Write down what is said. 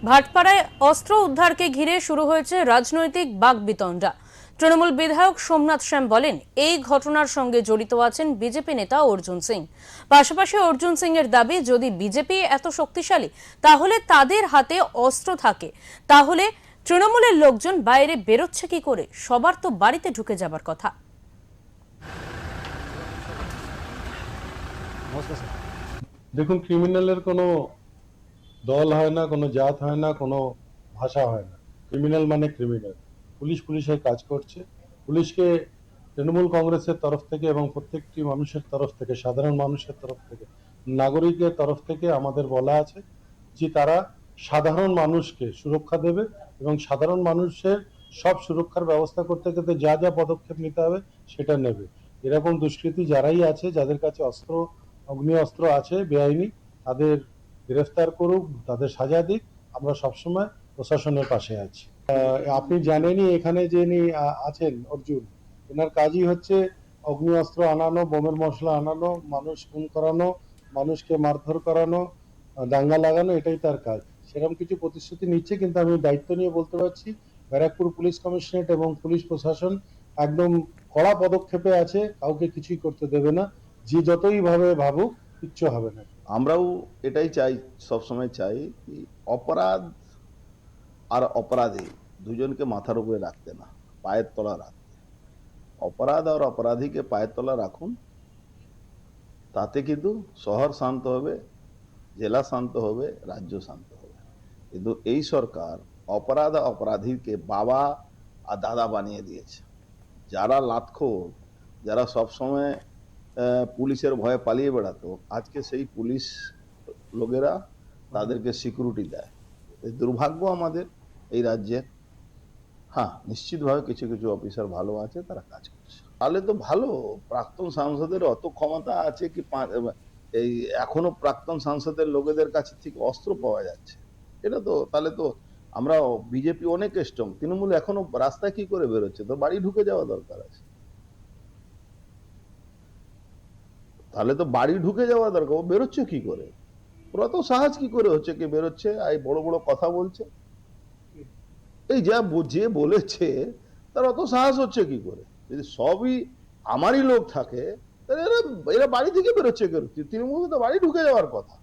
ভাটপাড়ায় অস্ত্র উদ্ধারকে ঘিরে শুরু হয়েছে রাজনৈতিক বাকবিতণ্ডা। তৃণমূল বিধায়ক সোমনাথ শ্যাম বলেন, এই ঘটনার সঙ্গে জড়িত আছেন বিজেপি নেতা অর্জুন সিং। পাশাপাশি অর্জুন সিং এর দাবি, যদি বিজেপি এত শক্তিশালী তাহলে তাদের হাতে অস্ত্র থাকে, তাহলে তৃণমূলের লোকজন বাইরে বেরোচ্ছে কি করে? সবার তো বাড়িতে ঢুকে যাবার কথা। দেখুন, ক্রিমিনালের কোনো দল হয় না, কোনো জাত হয় না, কোনো ভাষা হয় না। ক্রিমিনাল মানে ক্রিমিনাল। পুলিশের কাজ করছে। পুলিশকে তৃণমূল কংগ্রেসের তরফ থেকে এবং প্রত্যেকটি মানুষের তরফ থেকে, সাধারণ মানুষের তরফ থেকে, নাগরিকের তরফ থেকে আমাদের বলা আছে যে তারা সাধারণ মানুষকে সুরক্ষা দেবে এবং সাধারণ মানুষের সব সুরক্ষার ব্যবস্থা করতে করতে যা যা পদক্ষেপ নিতে হবে সেটা নেবে। এরকম দুষ্কৃতী যারাই আছে, যাদের কাছে অগ্নি অস্ত্র আছে বেআইনি, তাদের গ্রেফতার করুক, তাদের সাজা দিক। আমরা সবসময় প্রশাসনের পাশে আছি। আপনি জানেনই, এখানে যিনি আছেন অর্জুন, এনার কাজই হচ্ছে অগ্নি অস্ত্র আনানো, বোমের মশলা আনানো, মানুষ খুন করানো, মানুষকে মারধর করানো, দাঙ্গা লাগানো, এটাই তার কাজ। সেরকম কিছু প্রতিশ্রুতি নিচ্ছে, কিন্তু আমি দায়িত্ব নিয়ে বলতে পারছি ব্যারাকপুর পুলিশ কমিশনারেট এবং পুলিশ প্রশাসন একদম কড়া পদক্ষেপে আছে, কাউকে কিছুই করতে দেবে না। যে যতই ভাবে ভাবুক, কিচ্ছু হবে না। আমরাও এটাই চাই, সবসময় চাই কি অপরাধ আর অপরাধী দুজনকে মাথার উপরে রাখতে না, পায়ের তলা রাখতে। অপরাধ আর অপরাধীকে পায়ের তলা রাখুন, তাতে কিন্তু শহর শান্ত হবে, জেলা শান্ত হবে, রাজ্য শান্ত হবে। কিন্তু এই সরকার অপরাধ আর অপরাধীকে বাবা আর দাদা বানিয়ে দিয়েছে। যারা লাতখোর, যারা সবসময় পুলিশের ভয়ে পালিয়ে বেড়াতো, আজকে সেই পুলিশ লোকেরা তাদেরকে সিকিউরিটি দেয়। এই দুর্ভাগ্য আমাদের এই রাজ্যে। হ্যাঁ, নিশ্চিতভাবে কিছু কিছু অফিসার ভালো আছে, তারা কাজ করছে। তাহলে তো ভালো। প্রাক্তন সাংসদের অত ক্ষমতা আছে কি এই এখনো প্রাক্তন সাংসদের লোকেদের কাছে থেকে অস্ত্র পাওয়া যাচ্ছে। এটা তো তাহলে তো আমরা বিজেপি অনেক স্ট্রং, তৃণমূল এখনো রাস্তায় কি করে বেরোচ্ছে? তো বাড়ি ঢুকে যাওয়া দরকার আছে। তাহলে তো বাড়ি ঢুকে যাওয়া দরকার। ও বেরোচ্ছে কি করে? ওরা তো সাহস কি করে হচ্ছে কি বেরোচ্ছে? এই বড় বড় কথা বলছে। এই যে বলেছে তার অত সাহস হচ্ছে কি করে? যদি সবই আমারই লোক থাকে, তাহলে এরা বাড়ি থেকে বেরোচ্ছে কেন? তৃণমূল তো বাড়ি ঢুকে যাওয়ার কথা।